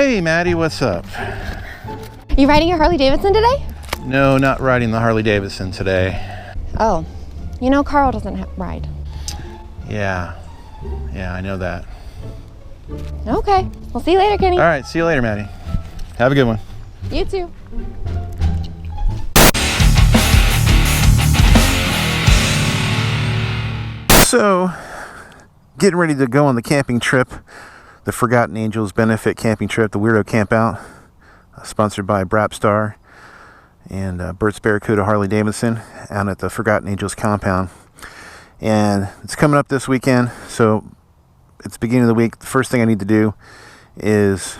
Hey Maddie, what's up? You riding your Harley Davidson today? No, not riding the Harley Davidson today. Oh, you know Carl doesn't ride. Yeah, I know that. Okay, we'll see you later, Kenny. All right, see you later, Maddie. Have a good one. You too. So, getting ready to go on the camping trip, the Forgotten Angels benefit camping trip, the Weirdo Camp Out, sponsored by Brapstar and Bert's Barracuda Harley Davidson out at the Forgotten Angels compound. And it's coming up this weekend, so it's the beginning of the week. The first thing I need to do is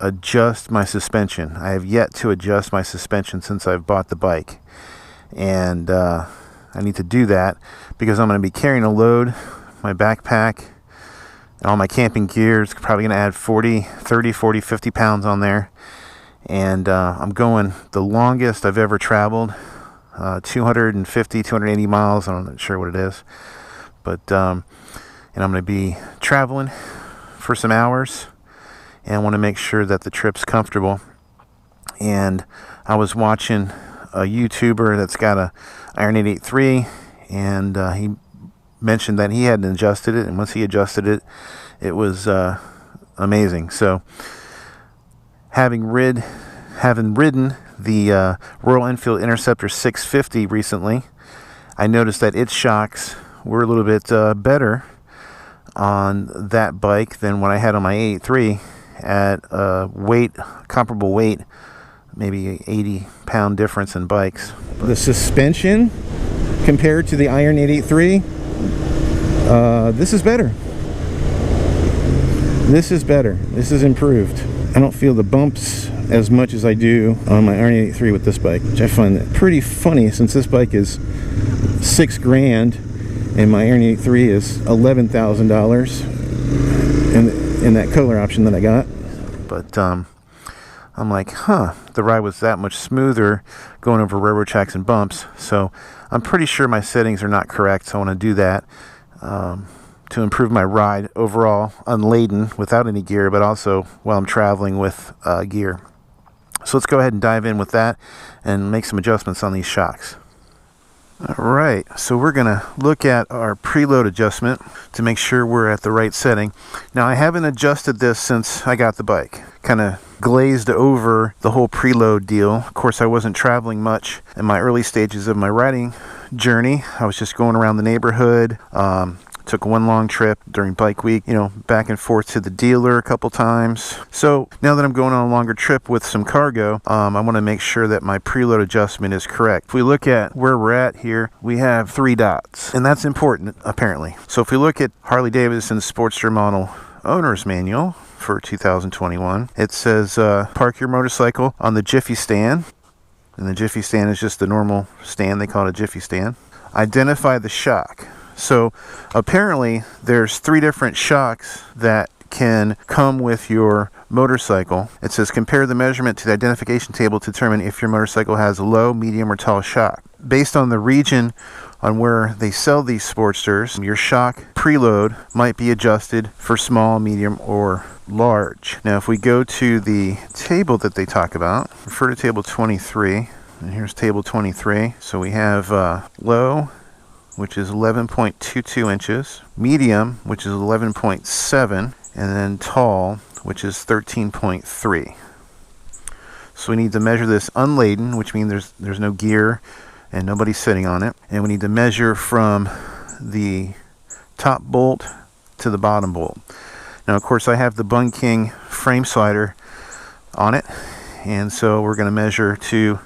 adjust my suspension. I have yet to adjust my suspension since I've bought the bike. And I need to do that because I'm going to be carrying a load, my backpack, and all my camping gear. It's probably going to add 30, 40, 50 pounds on there. And I'm going the longest I've ever traveled, 250, 280 miles. I'm not sure what it is. But, and I'm going to be traveling for some hours. And I want to make sure that the trip's comfortable. And I was watching a YouTuber that's got a Iron 883, and he mentioned that he hadn't adjusted it, and once he adjusted it, it was amazing. So having ridden the Royal Enfield Interceptor 650 recently, I noticed that its shocks were a little bit better on that bike than what I had on my 883 at comparable weight, maybe 80-pound difference in bikes. The suspension compared to the Iron 883, this is better. This is better. This is improved. I don't feel the bumps as much as I do on my Iron 883 with this bike, which I find that pretty funny since this bike is $6,000 and my Iron 883 is $11,000 in that color option that I got. But I'm like, the ride was that much smoother going over railroad tracks and bumps. So I'm pretty sure my settings are not correct. So I want to do that to improve my ride overall, unladen, without any gear, but also while I'm traveling with gear. So let's go ahead and dive in with that and make some adjustments on these shocks. Alright, so we're going to look at our preload adjustment to make sure we're at the right setting. Now I haven't adjusted this since I got the bike. Kind of glazed over the whole preload deal. Of course, I wasn't traveling much in my early stages of my riding journey. I was just going around the neighborhood. Took one long trip during bike week, back and forth to the dealer a couple times. So now that I'm going on a longer trip with some cargo, I want to make sure that my preload adjustment is correct. If we look at where we're at here, we have 3 dots, and that's important apparently. So if we look at Harley Davidson Sportster Model Owner's Manual for 2021, it says park your motorcycle on the Jiffy stand, and the Jiffy stand is just the normal stand. They call it a Jiffy stand. Identify the shock. So apparently there's 3 different shocks that can come with your motorcycle. It says compare the measurement to the identification table to determine if your motorcycle has a low, medium, or tall shock. Based on the region on where they sell these Sportsters, your shock preload might be adjusted for small, medium, or large. Now if we go to the table that they talk about, refer to table 23, and here's table 23. So we have low, which is 11.22 inches, medium, which is 11.7, and then tall, which is 13.3. So we need to measure this unladen, which means there's no gear and nobody's sitting on it. And we need to measure from the top bolt to the bottom bolt. Now, of course, I have the Bun King frame slider on it, and so we're going to measure to,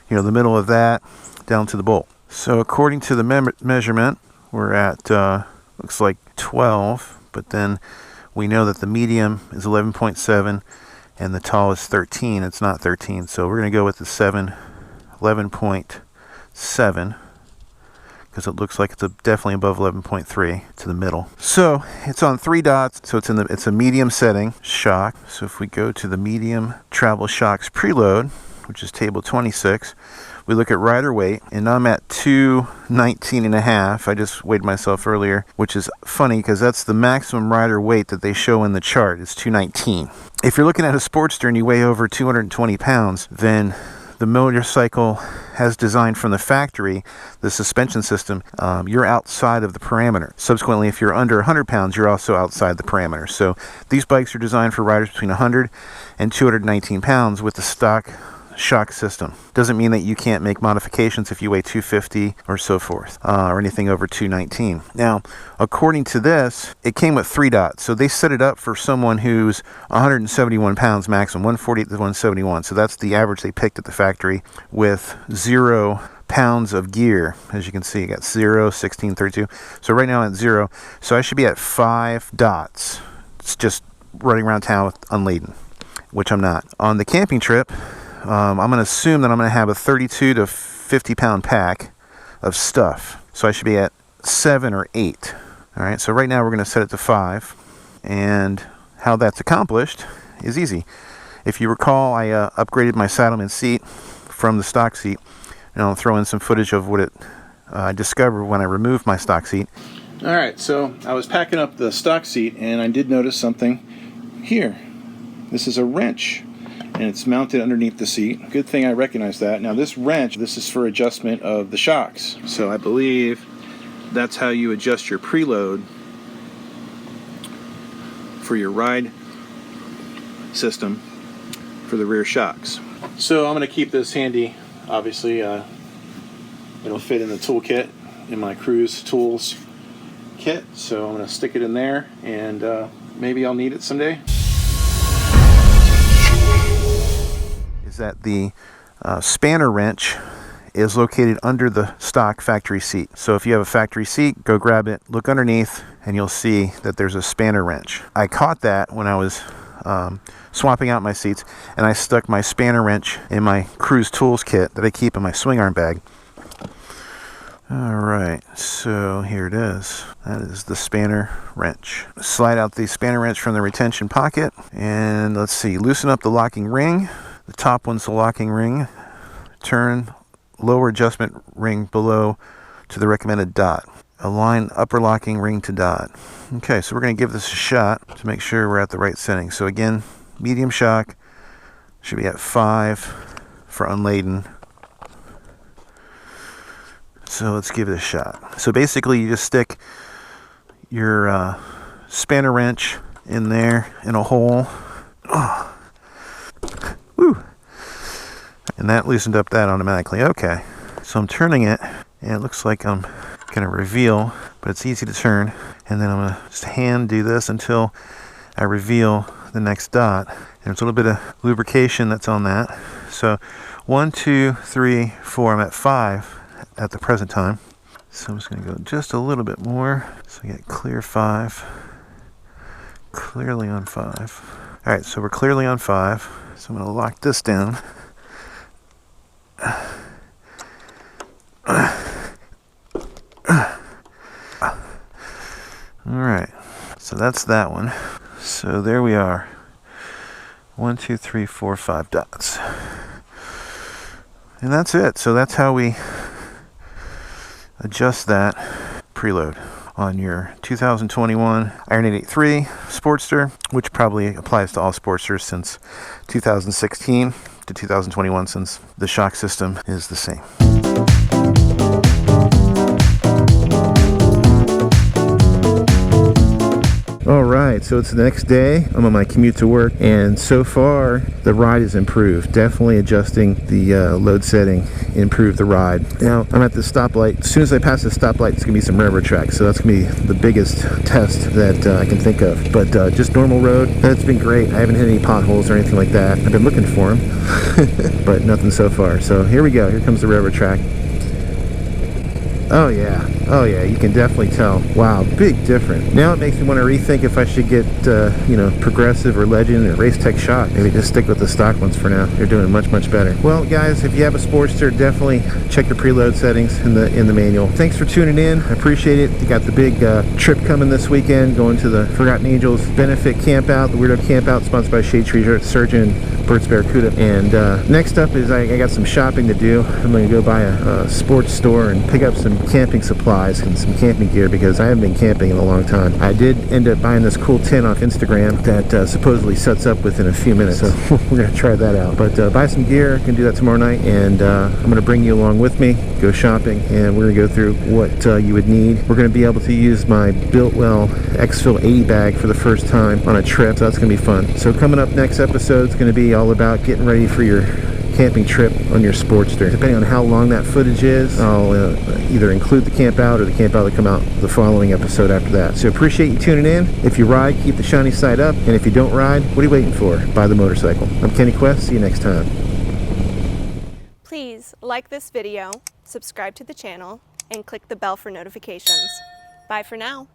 the middle of that down to the bolt. So according to the measurement, we're at, looks like 12, but then we know that the medium is 11.7 and the tall is 13. It's not 13, so we're going to go with the 11.7, because it looks like it's definitely above 11.3 to the middle. So it's on 3 dots, so it's a medium setting shock. So if we go to the medium travel shocks preload, which is table 26. We look at rider weight, and I'm at 219.5. I just weighed myself earlier, which is funny because that's the maximum rider weight that they show in the chart is 219. If you're looking at a Sportster and you weigh over 220 pounds, then the motorcycle has designed from the factory, the suspension system, you're outside of the parameter. Subsequently, if you're under 100 pounds, you're also outside the parameter. So these bikes are designed for riders between 100 and 219 pounds with the stock shock system. Doesn't mean that you can't make modifications if you weigh 250 or so forth, or anything over 219. Now, according to this, it came with 3 dots. So they set it up for someone who's 171 pounds maximum, 148 to 171. So that's the average they picked at the factory with 0 pounds of gear. As you can see, you got 0, 16, 32. So right now I'm at 0. So I should be at 5 dots. It's just running around town with unladen, which I'm not. On the camping trip, I'm going to assume that I'm going to have a 32 to 50 pound pack of stuff. So I should be at 7 or 8. All right, so right now we're going to set it to 5. And how that's accomplished is easy. If you recall, I upgraded my saddleman seat from the stock seat. And I'll throw in some footage of what I discovered when I removed my stock seat. All right, so I was packing up the stock seat and I did notice something here. This is a wrench. And it's mounted underneath the seat. Good thing I recognize that. Now this wrench, this is for adjustment of the shocks. So I believe that's how you adjust your preload for your ride system for the rear shocks. So I'm going to keep this handy. Obviously, it'll fit in the toolkit, in my cruise tools kit. So I'm going to stick it in there, and maybe I'll need it someday. That the spanner wrench is located under the stock factory seat. So if you have a factory seat, go grab it, look underneath, and you'll see that there's a spanner wrench. I caught that when I was swapping out my seats, and I stuck my spanner wrench in my cruise tools kit that I keep in my swing arm bag. Alright, so here it is. That is the spanner wrench. Slide out the spanner wrench from the retention pocket, and let's see, loosen up the locking ring. The top one's the locking ring. Turn lower adjustment ring below to the recommended dot. Align upper locking ring to dot. Okay, so we're going to give this a shot to make sure we're at the right setting. So again, medium shock should be at 5 for unladen. So let's give it a shot. So basically you just stick your spanner wrench in there in a hole. Oh. Woo. And that loosened up that automatically. Okay, so I'm turning it, and it looks like I'm going to reveal, but it's easy to turn. And then I'm going to just hand do this until I reveal the next dot. And there's a little bit of lubrication that's on that. So 1, 2, 3, 4. I'm at 5 at the present time. So I'm just going to go just a little bit more. So I get clear 5. Clearly on 5. All right, so we're clearly on 5. So I'm going to lock this down. Alright, so that's that one. So there we are. 1, 2, 3, 4, 5 dots. And that's it. So that's how we adjust that preload on your 2021 Iron 883 Sportster, which probably applies to all Sportsters since 2016 to 2021, since the shock system is the same. Alright, so it's the next day. I'm on my commute to work, and so far the ride has improved. Definitely adjusting the load setting improved the ride. Now I'm at the stoplight. As soon as I pass the stoplight, it's going to be some railroad tracks, so that's going to be the biggest test that I can think of. But just normal road, that's been great. I haven't hit any potholes or anything like that. I've been looking for them, but nothing so far. So here we go. Here comes the railroad track. Oh yeah. Oh yeah, you can definitely tell. Wow, big difference. Now it makes me want to rethink if I should get, you know, Progressive or Legend or Race Tech shock. Maybe just stick with the stock ones for now. They're doing much better. Well, guys, if you have a Sportster, definitely check the preload settings in the manual. Thanks for tuning in. I appreciate it. You got the big trip coming this weekend, going to the Forgotten Angels benefit camp out, the Weirdo Camp Out, sponsored by Shade Tree Surgeon, Burt's Barracuda. And next up is I got some shopping to do. I'm going to go by a sports store and pick up some camping supplies and some camping gear because I haven't been camping in a long time. I did end up buying this cool tent off Instagram that supposedly sets up within a few minutes, so we're going to try that out. But buy some gear, can do that tomorrow night, and I'm going to bring you along with me, go shopping, and we're going to go through what you would need. We're going to be able to use my Builtwell X-Fill 80 bag for the first time on a trip, so that's going to be fun. So coming up next episode is going to be all about getting ready for your camping trip on your Sportster. Depending on how long that footage is, I'll either include the camp out or the camp out will come out the following episode after that. So appreciate you tuning in. If you ride, keep the shiny side up, and if you don't ride, what are you waiting for? Buy the motorcycle. I'm Kenny Quest. See you next time. Please like this video, subscribe to the channel, and click the bell for notifications. Bye for now.